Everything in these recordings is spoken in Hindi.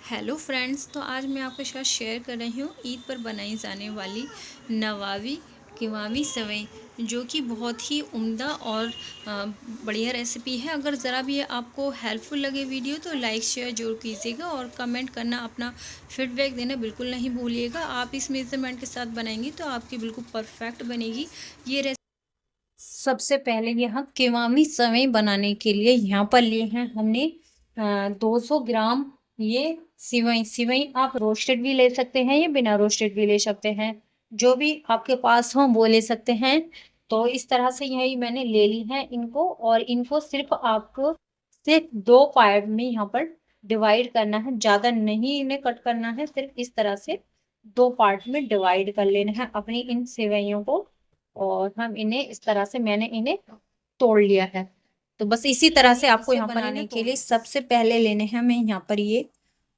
हेलो फ्रेंड्स, तो आज मैं आपके साथ शेयर कर रही हूँ ईद पर बनाई जाने वाली नवाबी कीमावी सेवई, जो कि बहुत ही उम्दा और बढ़िया रेसिपी है। अगर ज़रा भी आपको हेल्पफुल लगे वीडियो तो लाइक शेयर जरूर कीजिएगा और कमेंट करना, अपना फीडबैक देना बिल्कुल नहीं भूलिएगा। आप इस मेज़रमेंट के साथ बनाएंगी तो आपकी बिल्कुल परफेक्ट बनेगी ये रेसिपी। सबसे पहले यहाँ कीमावी सेवई बनाने के लिए यहाँ पर लिए हैं हमने 200 ग्राम ये सिवई। सिवई आप रोस्टेड भी ले सकते हैं या बिना रोस्टेड भी ले सकते हैं, जो भी आपके पास हो वो ले सकते हैं। तो इस तरह से यही मैंने ले ली है इनको, और इनको सिर्फ आपको सिर्फ दो पार्ट में यहाँ पर डिवाइड करना है, ज्यादा नहीं इन्हें कट करना है, सिर्फ इस तरह से दो पार्ट में डिवाइड कर लेना है अपनी इन सेवइयों को। और हम इन्हें इस तरह से मैंने इन्हें तोड़ लिया है। तो बस इसी तरह से आपको यहाँ बनाने के लिए सबसे पहले लेने हैं हमें यहाँ पर ये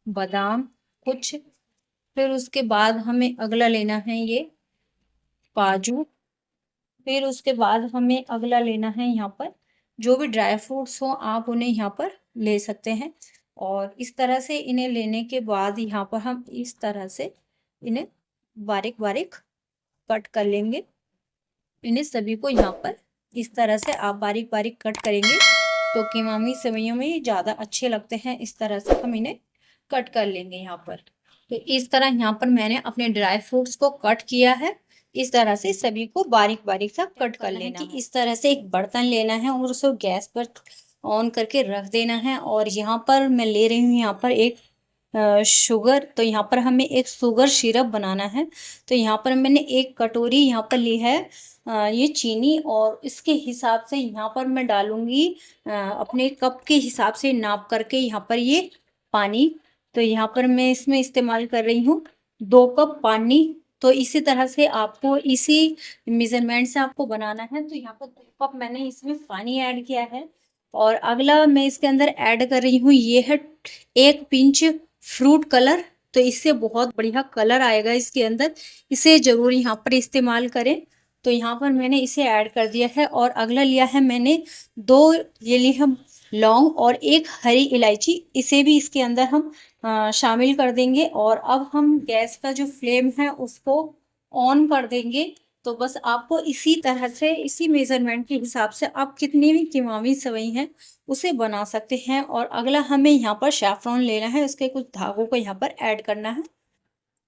बादाम कुछ, फिर उसके बाद हमें अगला लेना है ये काजू, फिर उसके बाद हमें अगला लेना है यहाँ पर जो भी ड्राई फ्रूट्स हो आप उन्हें यहाँ पर ले सकते हैं। और इस तरह से इन्हें लेने के बाद यहाँ पर हम इस तरह से इन्हें बारीक बारीक कट कर लेंगे। इन्हें सभी को यहाँ पर इस तरह से आप बारीक बारीक कट करेंगे तो कीमावी सेवइयों में ज़्यादा अच्छे लगते हैं। इस तरह से हम इन्हें कट कर लेंगे यहाँ पर। तो इस तरह यहाँ पर मैंने अपने ड्राई फ्रूट्स को कट किया है। इस तरह से सभी को बारीक बारीक सा कट कर लेना है। इस तरह से एक बर्तन लेना है और उसे गैस पर ऑन करके रख देना है। और यहाँ पर मैं ले रही हूँ यहाँ पर एक शुगर। तो यहाँ पर हमें एक शुगर सिरप बनाना है। तो यहाँ पर मैंने एक कटोरी यहाँ पर ली है ये चीनी, और इसके हिसाब से यहाँ पर मैं डालूंगी अपने कप के हिसाब से नाप करके यहाँ पर ये पानी। तो यहाँ पर मैं इसमें इस्तेमाल कर रही हूँ 2 कप पानी। तो इसी तरह से आपको इसी मेजरमेंट से आपको बनाना है। तो यहाँ पर 2 कप मैंने इसमें पानी ऐड किया है। और अगला मैं इसके अंदर ऐड कर रही हूँ ये है 1 पिंच फ्रूट कलर। तो इससे बहुत बढ़िया कलर आएगा इसके अंदर, इसे जरूर यहाँ पर इस्तेमाल करें। तो यहाँ पर मैंने इसे ऐड कर दिया है। और अगला लिया है मैंने 2 ये ली हम लौंग और एक हरी इलायची, इसे भी इसके अंदर हम शामिल कर देंगे। और अब हम गैस का जो फ्लेम है उसको ऑन कर देंगे। तो बस आपको इसी तरह से इसी मेजरमेंट के हिसाब से आप कितनी भी कीमावी सेवई हैं उसे बना सकते हैं। और अगला हमें यहाँ पर सैफरॉन लेना है, उसके कुछ धागों को यहाँ पर ऐड करना है।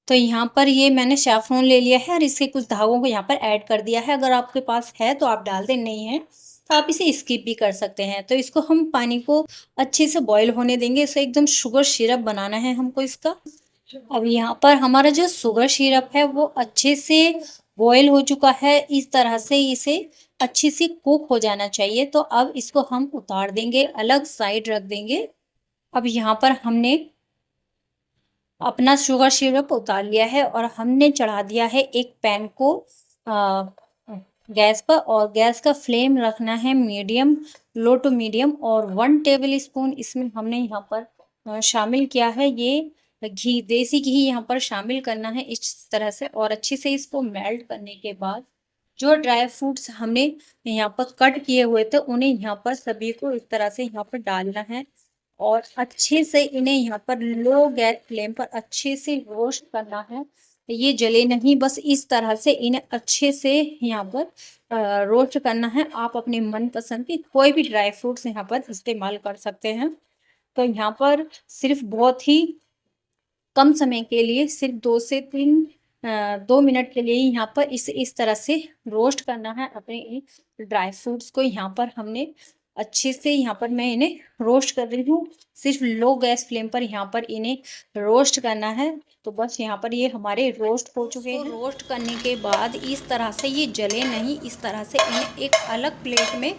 तो यहाँ पर ये मैंने सैफरॉन ले लिया है और इसके कुछ धागों को यहाँ पर ऐड कर दिया है। अगर आपके पास है तो आप डाल दें, नहीं है तो आप इसे स्किप भी कर सकते हैं। तो इसको हम पानी को अच्छे से बॉईल होने देंगे। इसे एकदम शुगर सिरप बनाना है हमको इसका। अब यहाँ पर हमारा जो शुगर सिरप है वो अच्छे से बॉईल हो चुका है। इस तरह से इसे अच्छे से कुक हो जाना चाहिए। तो अब इसको हम उतार देंगे, अलग साइड रख देंगे। अब यहाँ पर हमने अपना शुगर सिरप उतार लिया है और हमने चढ़ा दिया है एक पैन को गैस पर। और गैस का फ्लेम रखना है मीडियम, लो टू मीडियम। और 1 टेबल स्पून इसमें हमने यहाँ पर शामिल किया है ये घी, देसी घी यहाँ पर शामिल करना है इस तरह से। और अच्छे से इसको मेल्ट करने के बाद जो ड्राई फ्रूट्स हमने यहाँ पर कट किए हुए थे उन्हें यहाँ पर सभी को इस तरह से यहाँ पर डालना है। और अच्छे से इन्हें यहाँ पर लो गैस फ्लेम पर अच्छे से रोस्ट करना है। ये जले नहीं, बस इस तरह से इन्हें अच्छे से यहाँ पर रोस्ट करना है। आप अपने मनपसंद की कोई भी ड्राई फ्रूट्स यहाँ पर इस्तेमाल कर सकते हैं। तो यहाँ पर सिर्फ बहुत ही कम समय के लिए, सिर्फ 2 मिनट के लिए यहाँ पर इस तरह से रोस्ट करना है अपने ड्राई फ्रूट्स को। यहाँ पर हमने अच्छे से यहाँ पर मैं इन्हें रोस्ट कर रही हूँ, सिर्फ लो गैस फ्लेम पर यहाँ पर इन्हें रोस्ट करना है। तो बस यहाँ पर ये हमारे रोस्ट हो चुके हैं। रोस्ट करने के बाद इस तरह से ये जले नहीं, इस तरह से इन्हें एक अलग प्लेट में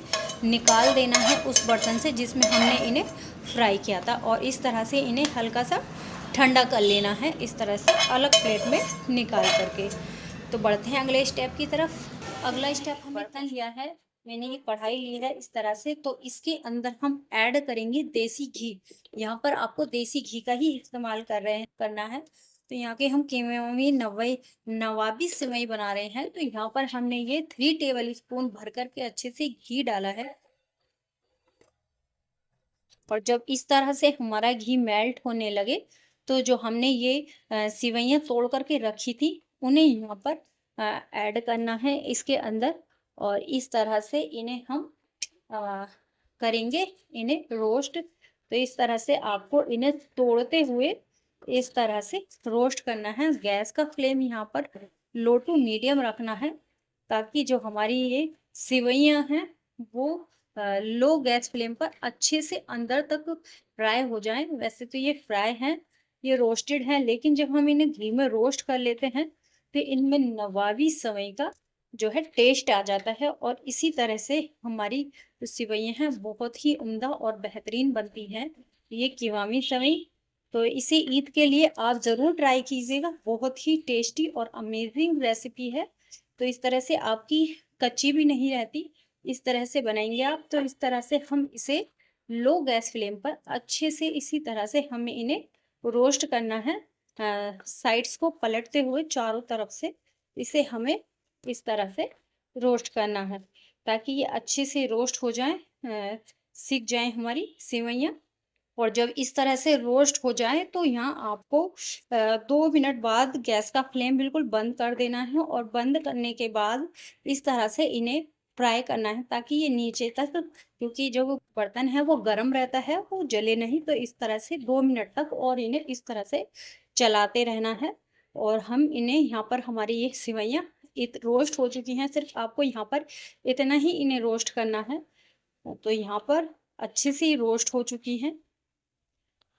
निकाल देना है उस बर्तन से जिसमें हमने इन्हें फ्राई किया था। और इस तरह से इन्हें हल्का सा ठंडा कर लेना है, इस तरह से अलग प्लेट में निकाल करके। तो बढ़ते हैं अगले स्टेप की तरफ। अगला स्टेप हमने बर्तन लिया है, मैंने ये कढ़ाई ली है इस तरह से। तो इसके अंदर हम ऐड करेंगे देसी घी। यहाँ पर आपको देसी घी का ही इस्तेमाल करना है। तो यहाँ के हम कीमावी नवाबी सेवई बना रहे हैं। तो यहाँ पर हमने ये 3 टेबल स्पून भर करके अच्छे से घी डाला है। और जब इस तरह से हमारा घी मेल्ट होने लगे तो जो हमने ये सिवैयाँ तोड़ करके रखी थी उन्हें यहाँ पर ऐड करना है इसके अंदर, और इस तरह से इन्हें हम अ, करेंगे, इन्हें रोस्ट। तो इस तरह से आपको इन्हें तोड़ते हुए इस तरह से रोस्ट करना है। गैस का फ्लेम यहाँ पर लो टू मीडियम रखना है, ताकि जो हमारी ये सिवैयाँ हैं वो लो गैस फ्लेम पर अच्छे से अंदर तक फ्राई हो जाएं। वैसे तो ये फ्राई हैं, ये रोस्टेड हैं, लेकिन जब हम इन्हें घी में रोस्ट कर लेते हैं तो इनमें नवाबी सेवई का जो है टेस्ट आ जाता है, और इसी तरह से हमारी जो सेवइयाँ हैं बहुत ही उम्दा और बेहतरीन बनती हैं, ये कीवामी सेवई। तो इसे ईद के लिए आप ज़रूर ट्राई कीजिएगा, बहुत ही टेस्टी और अमेजिंग रेसिपी है। तो इस तरह से आपकी कच्ची भी नहीं रहती, इस तरह से बनाएंगे आप। तो इस तरह से हम इसे लो गैस फ्लेम पर अच्छे से इसी तरह से हमें इन्हें रोस्ट करना है, साइड्स को पलटते हुए चारों तरफ से इसे हमें इस तरह से रोस्ट करना है, ताकि ये अच्छे से रोस्ट हो जाए, सीख जाए हमारी सेवइयाँ। और जब इस तरह से रोस्ट हो जाए तो यहाँ आपको 2 मिनट बाद गैस का फ्लेम बिल्कुल बंद कर देना है, और बंद करने के बाद इस तरह से इन्हें फ्राई करना है, ताकि ये नीचे तक, क्योंकि जो बर्तन है वो गर्म रहता है, वो जले नहीं। तो इस तरह से 2 मिनट तक और इन्हें इस तरह से चलाते रहना है। और हम इन्हें यहाँ पर हमारी ये सेवइयाँ रोस्ट हो चुकी हैं, सिर्फ आपको यहाँ पर इतना ही इन्हें रोस्ट करना है। तो यहाँ पर अच्छे से रोस्ट हो चुकी हैं,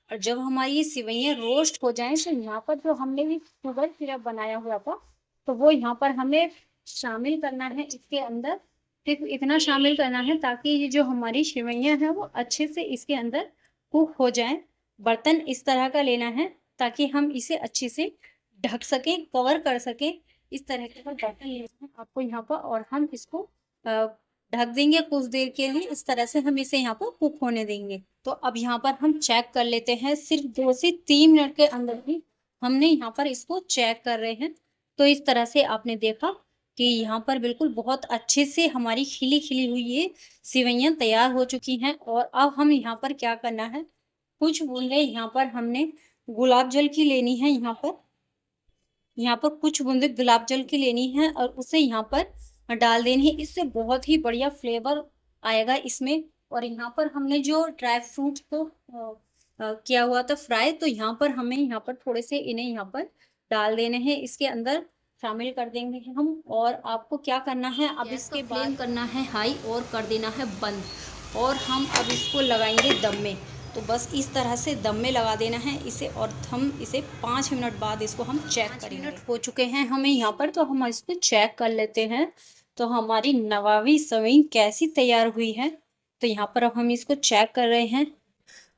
और जब हमारी ये सेवइयाँ रोस्ट हो जाएं तो यहाँ पर जो हमने भी शुगर सिरप बनाया हुआ था तो वो यहाँ पर हमें शामिल करना है इसके अंदर। सिर्फ इतना शामिल करना है ताकि ये जो हमारी सेवइयाँ हैं वो अच्छे से इसके अंदर कुक हो जाएं। बर्तन इस तरह का लेना है ताकि हम इसे अच्छे से ढक सकें, कवर कर सकें। इस तरह के बर्तन लेना है आपको यहाँ पर, और हम इसको ढक देंगे कुछ देर के लिए। इस तरह से हम इसे यहाँ पर कुक होने देंगे। तो अब यहाँ पर हम चेक कर लेते हैं, सिर्फ 2 से 3 मिनट के अंदर ही हमने यहाँ पर इसको चेक कर रहे हैं। तो इस तरह से आपने देखा कि यहाँ पर बिल्कुल बहुत अच्छे से हमारी खिली खिली हुई ये सेवइयाँ तैयार हो चुकी हैं। और अब हम यहाँ पर क्या करना है, कुछ बूंदे यहाँ पर हमने गुलाब जल की लेनी है। यहाँ पर कुछ बूंदे गुलाब जल की लेनी है और उसे यहाँ पर डाल देनी है। इससे बहुत ही बढ़िया फ्लेवर आएगा इसमें। और यहाँ पर हमने जो ड्राई फ्रूट को किया हुआ था फ्राई, तो यहाँ पर हमें यहाँ पर थोड़े से इन्हें यहाँ पर डाल देने हैं, इसके अंदर शामिल कर देंगे हम। और आपको क्या करना है, अब इसके बाद करना है हाई और कर देना है बंद, और हम अब इसको लगाएंगे दम में। तो बस इस तरह से दम में लगा देना है इसे, और हम इसे 5 मिनट बाद इसको हम चेक करेंगे। 5 मिनट हो चुके हैं हमें यहाँ पर, तो हम इसको चेक कर लेते हैं। तो हमारी नवाबी सेवई कैसी तैयार हुई है, तो यहाँ पर अब हम इसको चेक कर रहे हैं।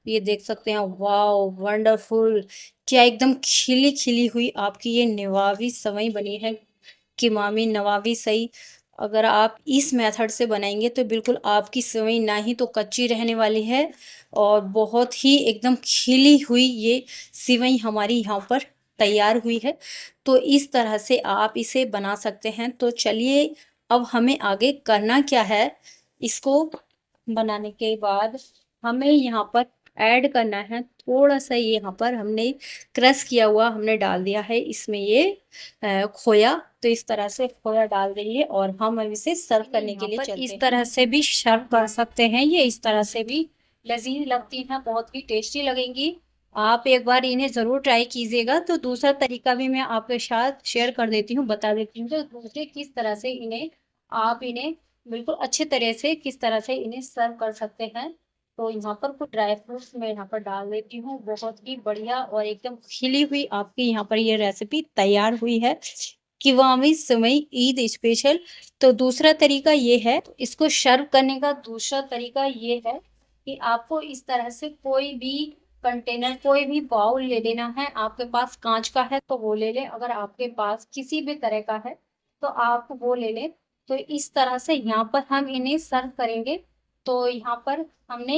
ये देख सकते हैं, वाओ वंडरफुल, क्या एकदम खिली खिली हुई आपकी ये नवाबी सेवई बनी है, कीमामी नवाबी सेवई। अगर आप इस मेथड से बनाएंगे तो बिल्कुल आपकी सेवई ना ही तो कच्ची रहने वाली है, और बहुत ही एकदम खिली हुई ये सेवई हमारी यहाँ पर तैयार हुई है। तो इस तरह से आप इसे बना सकते हैं। तो चलिए अब हमें आगे करना क्या है, इसको बनाने के बाद हमें यहाँ पर ऐड करना है थोड़ा सा, ये यहाँ पर हमने क्रश किया हुआ हमने डाल दिया है इसमें ये खोया। तो इस तरह से खोया डाल देंगे और हम अब इसे सर्व करने के लिए चलते हैं। इस तरह से भी सर्व कर सकते हैं, ये इस तरह से भी लजीज लगती हैं, बहुत ही टेस्टी लगेंगी। आप एक बार इन्हें ज़रूर ट्राई कीजिएगा। तो दूसरा तरीका भी मैं आपके साथ शेयर कर देती हूँ, बता देती हूँ। तो दूसरे किस तरह से आप इन्हें बिल्कुल अच्छे तरह से किस तरह से इन्हें सर्व कर सकते हैं। तो यहाँ पर कुछ ड्राई फ्रूट्स मैं यहाँ पर डाल देती हूँ। बहुत ही बढ़िया और एकदम खिली हुई आपकी यहाँ पर ये रेसिपी तैयार हुई है, कीवामी सेवई ईद स्पेशल। तो दूसरा तरीका ये है, इसको सर्व करने का दूसरा तरीका ये है कि आपको इस तरह से कोई भी कंटेनर, कोई भी बाउल ले लेना है। आपके पास कांच का है तो वो ले लें, अगर आपके पास किसी भी तरह का है तो आप वो ले लें। तो इस तरह से यहाँ पर हम इन्हें सर्व करेंगे। तो यहाँ पर हमने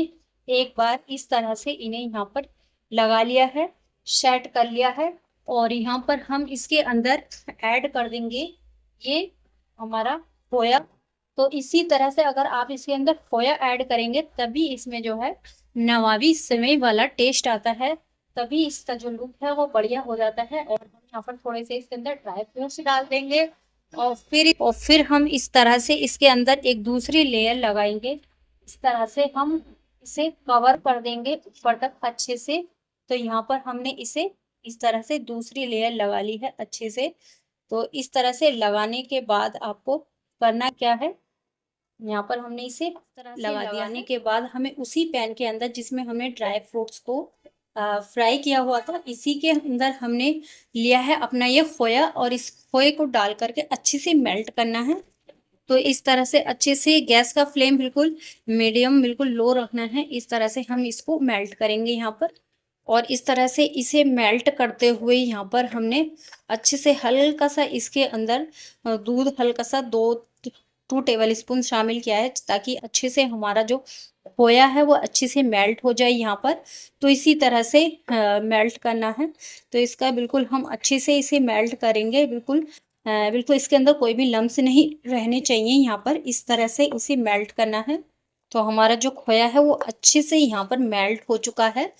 एक बार इस तरह से इन्हें यहाँ पर लगा लिया है, सेट कर लिया है, और यहाँ पर हम इसके अंदर ऐड कर देंगे ये हमारा खोया। तो इसी तरह से अगर आप इसके अंदर खोया ऐड करेंगे तभी इसमें जो है नवाबी सेवई वाला टेस्ट आता है। तभी इसका जो लुक है वो बढ़िया हो जाता है। और हम यहाँ पर थोड़े से इसके अंदर ड्राई फ्रूट्स डाल देंगे और फिर हम इस तरह से इसके अंदर एक दूसरी लेयर लगाएंगे। इस तरह से हम इसे कवर कर देंगे ऊपर तक अच्छे से। तो यहाँ पर हमने इसे इस तरह से दूसरी लेयर लगा ली है अच्छे से। तो इस तरह से लगाने के बाद आपको करना क्या है, यहाँ पर हमने इसे लगाने के बाद हमें उसी पैन के अंदर जिसमें हमने ड्राई फ्रूट्स को फ्राई किया हुआ था, इसी के अंदर हमने लिया है अपना ये खोया और इस खोए को डाल करके अच्छे से मेल्ट करना है। तो इस तरह से अच्छे से गैस का फ्लेम बिल्कुल मीडियम बिल्कुल लो रखना है। इस तरह से हम इसको मेल्ट करेंगे यहाँ पर। और इस तरह से इसे मेल्ट करते हुए यहाँ पर हमने अच्छे से हल्का सा इसके अंदर दूध हल्का सा 2 टेबल स्पून शामिल किया है, ताकि अच्छे से हमारा जो खोया है वो अच्छे से मेल्ट हो जाए यहाँ पर। तो इसी तरह से मेल्ट करना है। तो इसका बिल्कुल हम अच्छे से इसे मेल्ट करेंगे। बिल्कुल इसके अंदर कोई भी लम्स नहीं रहने चाहिए। यहाँ पर इस तरह से इसे मेल्ट करना है। तो हमारा जो खोया है वो अच्छे से यहाँ पर मेल्ट हो चुका है।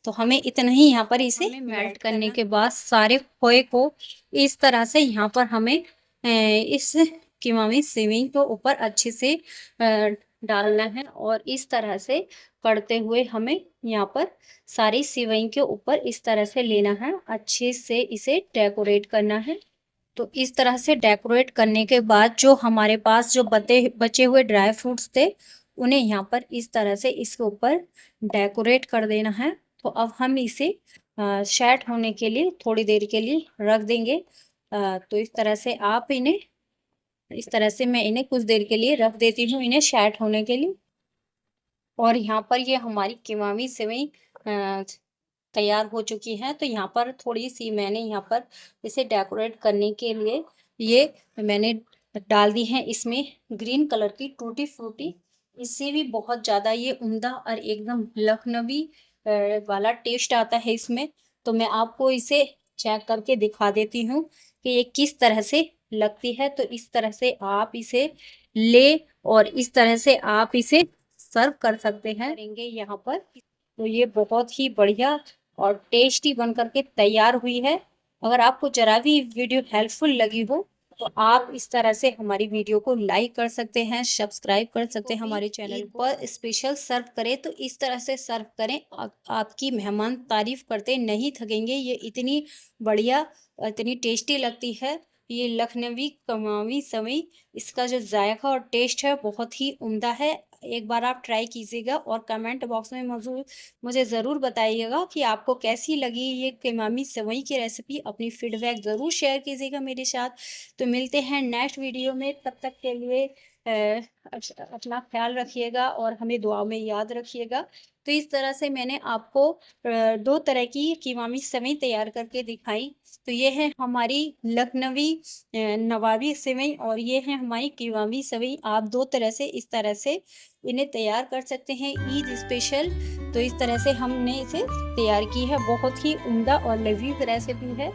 तो हमें इतना ही यहाँ पर इसे मेल्ट करने के बाद सारे खोए को इस तरह से यहाँ पर हमें इस कीमावी सेवई को ऊपर अच्छे से डालना है। और इस तरह से करते हुए हमें यहाँ पर सारी सेवई के ऊपर इस तरह से लेना है, अच्छे से इसे डेकोरेट करना है। तो इस तरह से डेकोरेट करने के बाद जो हमारे पास जो बचे हुए ड्राई फ्रूट्स थे, उन्हें यहाँ पर इस तरह से इसके ऊपर डेकोरेट कर देना है। तो अब हम इसे सेट होने के लिए थोड़ी देर के लिए रख देंगे। तो इस तरह से मैं इन्हें कुछ देर के लिए रख देती हूँ, इन्हें सेट होने के लिए। और यहाँ पर ये हमारी कीमावी सेवई तैयार हो चुकी है। तो यहाँ पर थोड़ी सी मैंने यहाँ पर इसे डेकोरेट करने के लिए ये मैंने डाल दी है इसमें ग्रीन कलर की टूटी फ्रूटी। इससे भी बहुत ज़्यादा ये उम्दा और एकदम लखनवी वाला टेस्ट आता है इसमें। तो मैं आपको इसे चेक करके दिखा देती हूँ कि ये किस तरह से लगती है। तो इस तरह से आप इसे ले और इस तरह से आप इसे सर्व कर सकते हैं यहाँ पर। तो ये बहुत ही बढ़िया और टेस्टी बन करके तैयार हुई है। अगर आपको जरा भी वीडियो हेल्पफुल लगी हो तो आप इस तरह से हमारी वीडियो को लाइक कर सकते हैं, सब्सक्राइब कर सकते हैं हमारे चैनल पर। स्पेशल सर्व करें तो इस तरह से सर्व करें, आपकी मेहमान तारीफ करते नहीं थकेंगे। ये इतनी बढ़िया इतनी टेस्टी लगती है ये लखनवी कीमावी सेवई। इसका जो जायका और टेस्ट है बहुत ही उम्दा है। एक बार आप ट्राई कीजिएगा और कमेंट बॉक्स में मुझे ज़रूर बताइएगा कि आपको कैसी लगी ये कीमावी सेवई की रेसिपी। अपनी फीडबैक ज़रूर शेयर कीजिएगा मेरे साथ। तो मिलते हैं नेक्स्ट वीडियो में, तब तक के लिए अपना ख्याल रखिएगा और हमें दुआ में याद रखिएगा। तो इस तरह से मैंने आपको 2 तरह की कीमावी सेवई तैयार करके दिखाई। तो ये है हमारी लखनवी नवाबी सेवई और ये है हमारी कीमावी सेवई। आप 2 तरह से इस तरह से इन्हें तैयार कर सकते हैं ईद स्पेशल। तो इस तरह से हमने इसे तैयार की है, बहुत ही उम्दा और लजीज रेसिपी है।